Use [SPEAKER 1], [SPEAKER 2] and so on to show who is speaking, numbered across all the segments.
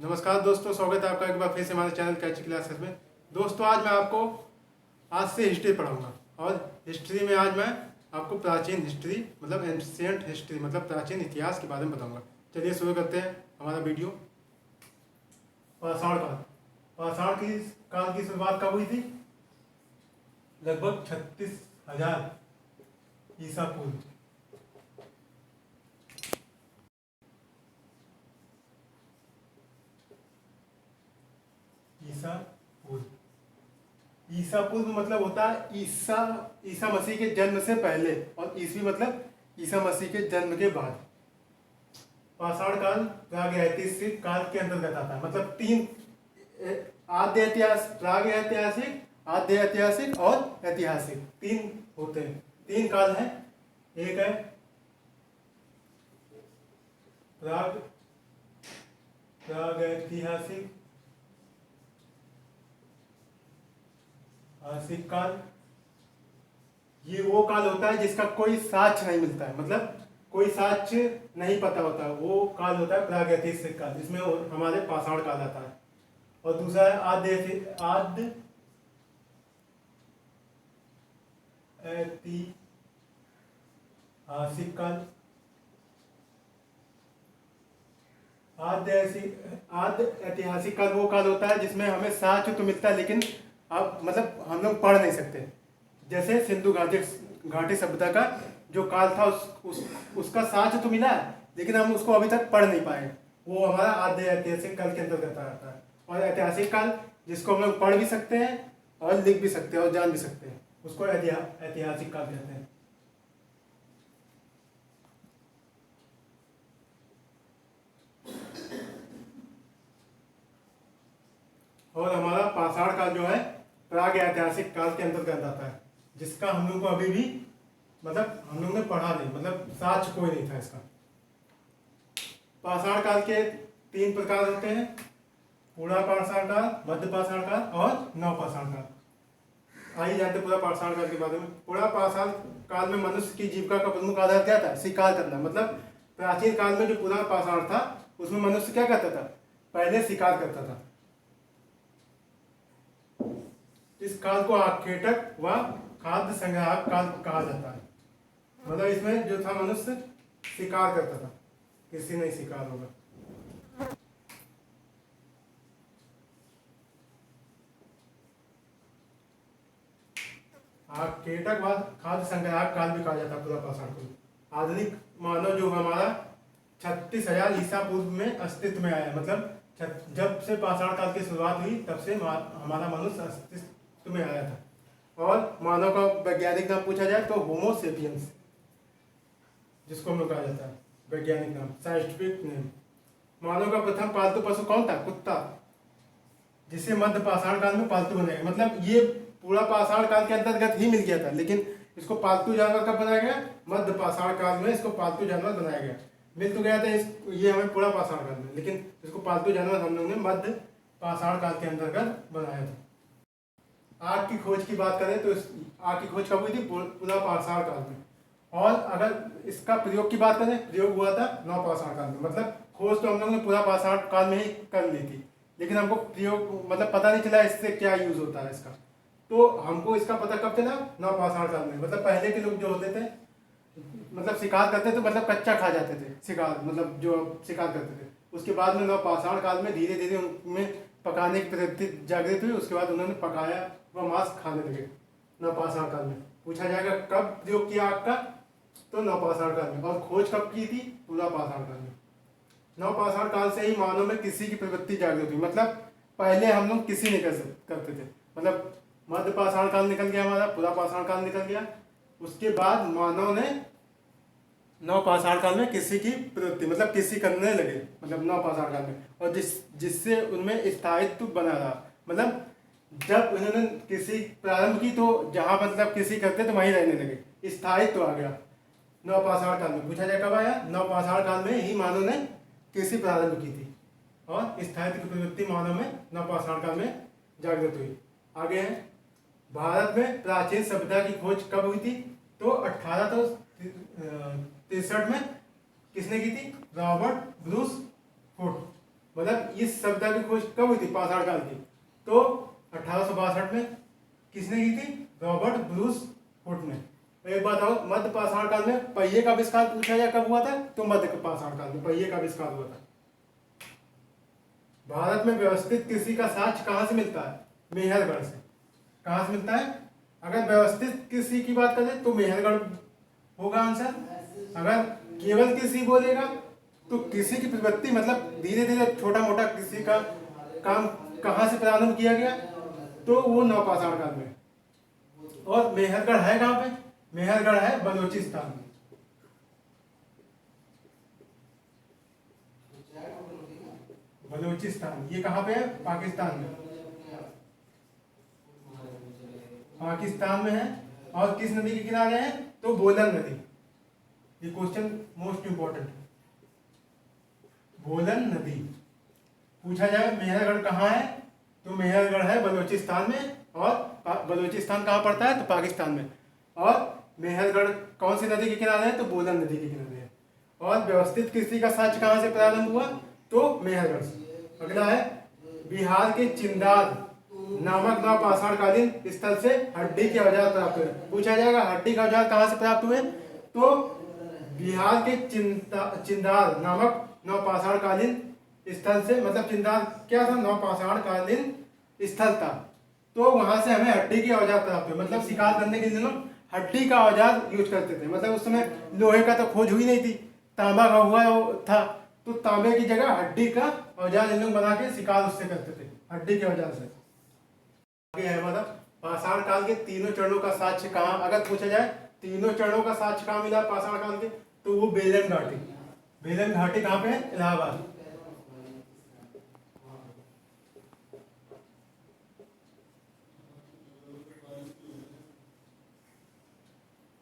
[SPEAKER 1] नमस्कार दोस्तों, स्वागत है आपका एक बार फिर से हमारे चैनल कैची क्लासेस में। दोस्तों, आज मैं आपको आज से हिस्ट्री पढ़ाऊंगा और हिस्ट्री में आज मैं आपको प्राचीन हिस्ट्री मतलब एंशिएंट हिस्ट्री मतलब प्राचीन इतिहास के बारे में बताऊंगा। चलिए शुरू करते हैं हमारा वीडियो। पाषाण काल। पाषाण की काल की शुरुआत कब हुई थी? लगभग 36,000 ईसा पूर्व। ईसा पूर्व मतलब होता है ईसा मसीह के जन्म से पहले, और ईसवी मतलब ईसा मसीह के जन्म के बाद। पाषाण काल प्रागैतिहासिक काल के अंतर्गत आता है। मतलब तीन आद्य ऐतिहासिक, आद्य ऐतिहासिक और ऐतिहासिक तीन होते हैं। तीन काल हैं। एक है प्रागैतिहासिक काल। ये वो काल होता है जिसका कोई साक्ष्य नहीं मिलता है, मतलब कोई साक्ष्य नहीं पता होता, वो काल होता है प्रागैतिहासिक काल, जिसमें हमारे पाषाण काल आता है। और दूसरा है आद्य ऐतिहासिक काल। आद्य ऐतिहासिक काल वो काल होता है जिसमें हमें साक्ष्य तो मिलता है, लेकिन अब मतलब हम लोग पढ़ नहीं सकते। जैसे सिंधु घाटी सभ्यता का जो काल था उसका साक्ष्य तो मिला है, लेकिन हम उसको अभी तक पढ़ नहीं पाए। वो हमारा आद्य ऐतिहासिक काल के अंतर्गत आता है। और ऐतिहासिक काल जिसको हम लोग पढ़ भी सकते हैं और लिख भी सकते हैं और जान भी सकते हैं, उसको ऐतिहासिक काल कहते हैं। और हमारा पाषाण काल जो है प्राग ऐतिहासिक काल के अंतर्गत आता है, जिसका हम लोग को अभी भी मतलब हम लोग ने पढ़ा नहीं, मतलब साक्ष्य कोई नहीं था इसका। पाषाण काल के तीन प्रकार होते हैं: पूरा पाषाण काल, मध्य पाषाण काल और नव पाषाण काल। आइए जानते पूरा पाषाण काल के बारे में। पूरा पाषाण काल में मनुष्य की जीविका का प्रमुख आधार क्या था? शिकार करना। मतलब प्राचीन काल में जो पूरा पाषाण था उसमें मनुष्य क्या करता था? पहले शिकार करता था। इस काल को आखेटक व खाद्य संग्राहक काल कहा जाता है। मतलब इसमें जो था मनुष्य शिकार करता था, किसी नहीं शिकार होगा। आखेटक व खाद्य संग्राहक काल भी कहा जाता है पूरा पाषाण को। आधुनिक मानव जो हमारा 36,000 ईसा पूर्व में अस्तित्व में आया। मतलब जब से पाषाण काल की शुरुआत हुई तब से हमारा मनुष्य अस्तित्व में आया था। और मानव का वैज्ञानिक नाम पूछा जाए तो होमो सेपियंस, जिसको हम लोग कहा जाता है वैज्ञानिक नाम, साइंटिफिक नेम। मानव का प्रथम पालतू पशु कौन था? कुत्ता, जिसे मध्य पाषाण काल में पालतू बनाया। मतलब ये पूरा पाषाण काल के अंतर्गत ही मिल गया था, लेकिन इसको पालतू जानवर कब बनाया गया? मध्य पाषाण काल में इसको पालतू जानवर बनाया गया। मिल तो गया था ये हमें पूरा पाषाण काल में, लेकिन इसको पालतू जानवर हम लोग ने मध्य पाषाण काल के अंतर्गत बनाया था। आग की खोज की बात करें तो आग की खोज कब हुई थी? पूरा पाषाण काल में। और अगर इसका प्रयोग की बात करें, प्रयोग हुआ था नव पाषाण काल में। मतलब खोज तो हम लोगों ने पूरा पाषाण काल में ही कर ली थी, लेकिन हमको प्रयोग मतलब पता नहीं चला इससे क्या यूज होता है इसका। तो हमको इसका पता कब चला? नव पाषाण काल में। मतलब पहले के लोग जो होते थे मतलब शिकार करते थे, मतलब कच्चा खा जाते थे शिकार, मतलब जो शिकार करते थे। उसके बाद में नव पाषाण काल में धीरे धीरे उनमें पकाने की प्रवृत्ति जागृत हुई। उसके बाद उन्होंने पकाया वह मांस खाने लगे नव पाषाण काल में। पूछा जाएगा कब प्रयोग किया आग का, तो नव पाषाण काल में। और खोज कब की थी? पूरा पाषाण काल में। नव पाषाण काल से ही मानव में कृषि की प्रवृत्ति जागृत हुई। मतलब पहले हम लोग कृषि नहीं करते थे। मतलब मध्य पाषाण काल निकल गया, हमारा पूरा पाषाण काल निकल गया। उसके बाद मानव ने नव पाषाण काल में कृषि की प्रवृत्ति मतलब कृषि करने लगे, मतलब नव पाषाण काल में। और जिससे उनमें स्थायित्व बना रहा। मतलब जब उन्होंने कृषि प्रारंभ की तो जहाँ मतलब कृषि करते तो वहीं रहने लगे, स्थायित्व आ गया नव पाषाण काल में। पूछा जाए कब आया? नव पाषाण काल में ही मानव ने कृषि प्रारंभ की थी और स्थायित्व की प्रवृत्ति मानव में नव पाषाण काल में जागृत हुई। आगे है भारत में प्राचीन सभ्यता की खोज कब हुई थी? तो 1863 में किसने की थी? Robert Bruce hood. मतलब इस सभ्यता की खोज कब हुई थी? पाषाण काल की। तो 1862 में किसने की थी? रॉबर्ट ब्रूस हुड ने। एक बात और, मध्य पाषाण काल में पहिए का आविष्कार पूछा जाए कब हुआ था? तो मध्य पाषाण काल में पहिए का आविष्कार हुआ था। भारत में व्यवस्थित कृषि का साक्ष्य कहाँ से मिलता है? मेहरगढ़ से। कहाँ से मिलता है? अगर व्यवस्थित कृषि की बात करें तो मेहरगढ़ होगा आंसर। अगर केवल कृषि बोलेगा तो कृषि की प्रवृत्ति मतलब धीरे धीरे छोटा मोटा कृषि का काम कहाँ से प्रारंभ किया गया? तो वो नवपाषाण काल में। और मेहरगढ़ है कहाँ पे? मेहरगढ़ है बलूचिस्तान में। बलूचिस्तान ये कहाँ पे है? पाकिस्तान में। पाकिस्तान में है। और किस नदी के किनारे है? तो बोलन नदी। ये क्वेश्चन मोस्ट इंपॉर्टेंट है। बोलन नदी पूछा जाए मेहरगढ़ कहाँ है? तो मेहरगढ़ है बलूचिस्तान में। और बलूचिस्तान कहाँ पड़ता है? तो पाकिस्तान में। और मेहरगढ़ कौन सी नदी के किनारे है? तो बोलन नदी के किनारे है। और व्यवस्थित कृषि का साक्ष्य कहाँ से प्रारंभ हुआ? तो मेहरगढ़ से। अगला है बिहार के चिंदार नामक नवपाषाणकालीन स्थल से हड्डी के औजार प्राप्त हुए। पूछा जाएगा हड्डी का औजार कहाँ से प्राप्त हुए? तो बिहार के चिंदार नामक नवपाषाणकालीन स्थल से, मतलब चिंदार क्या था? नवपाषाणकालीन स्थल था। तो वहां से हमें हड्डी के औजार प्राप्त हुए। मतलब शिकार करने के लिए लोग हड्डी का औजार यूज करते थे। मतलब उस समय लोहे का तो खोज हुई नहीं थी, तांबा का हुआ था। तो तांबे की जगह हड्डी का औजार इन लोग बना के शिकार उससे करते थे, हड्डी के औजार से। आगे है मतलब पाषाण काल के तीनों चरणों का साक्ष्य कहाँ? अगर पूछा जाए तीनों चरणों का साक्ष्य कहाँ मिला पाषाण काल के? तो वो बेलन घाटी। बेलन घाटी कहाँ पे है? इलाहाबाद।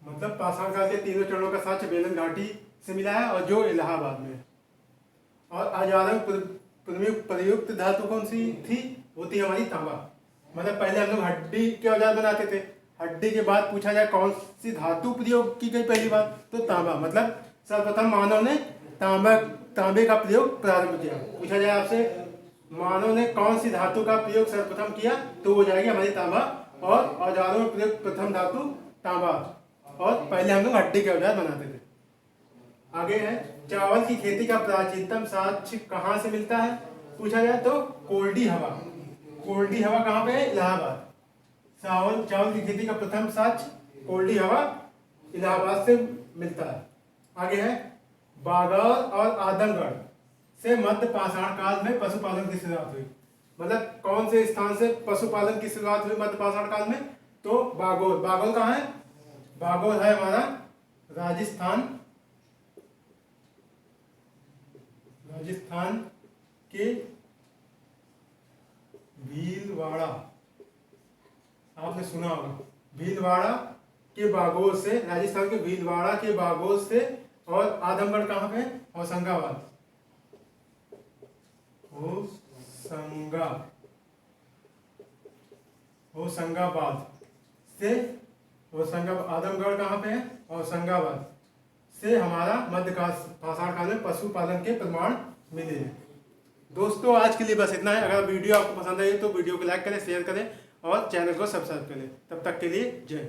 [SPEAKER 1] मतलब पाषाण काल के तीनों चरणों का साक्ष्य बेलन घाटी से मिला है, और जो इलाहाबाद में। और औजारों प्रयुक्त धातु कौन सी थी? वो थी हमारी तांबा। मतलब पहले हम लोग हड्डी के औजार बनाते थे। हड्डी के बाद पूछा जाए कौन सी धातु प्रयोग की गई पहली बार? तो तांबा। मतलब सर्वप्रथम मानव ने तांबे का प्रयोग प्रारंभ किया। पूछा जाए आपसे मानव ने कौन सी धातु का प्रयोग सर्वप्रथम किया? तो वो जाएगी हमारी तांबा। और औजारों में प्रयुक्त प्रथम धातु तांबा। और पहले हम लोग हड्डी के औजार बनाते थे। आगे है चावल की खेती का प्राचीनतम साक्ष्य कहाँ से मिलता है? पूछा जाए तो कोल्डी हवा। कोल्डी हवा कहाँ पे है? इलाहाबाद। चावल की खेती का प्रथम साक्ष्य कोल्डी हवा इलाहाबाद से मिलता है। आगे है बागौर और आदमगढ़ से मध्य पाषाण काल में पशुपालन की शुरुआत हुई। मतलब कौन से स्थान से पशुपालन की शुरुआत हुई मध्य पाषाण काल में? तो बागौर। बागौर कहाँ है? बागौर है हमारा राजस्थान। राजस्थान के भीलवाड़ा, आपने सुना होगा। भीलवाड़ा के बागोर से, राजस्थान के भीलवाड़ा के बागोर से। और आदमगढ़ कहाँ पे? होशंगाबाद। होशंगाबाद से। आदमगढ़ कहाँ पे है? होशंगाबाद से हमारा मध्य पाषाण काल में पशुपालन के प्रमाण मिले हैं। दोस्तों आज के लिए बस इतना है। अगर वीडियो आपको पसंद आई तो वीडियो को लाइक करें, शेयर करें और चैनल को सब्सक्राइब करें। तब तक के लिए जय।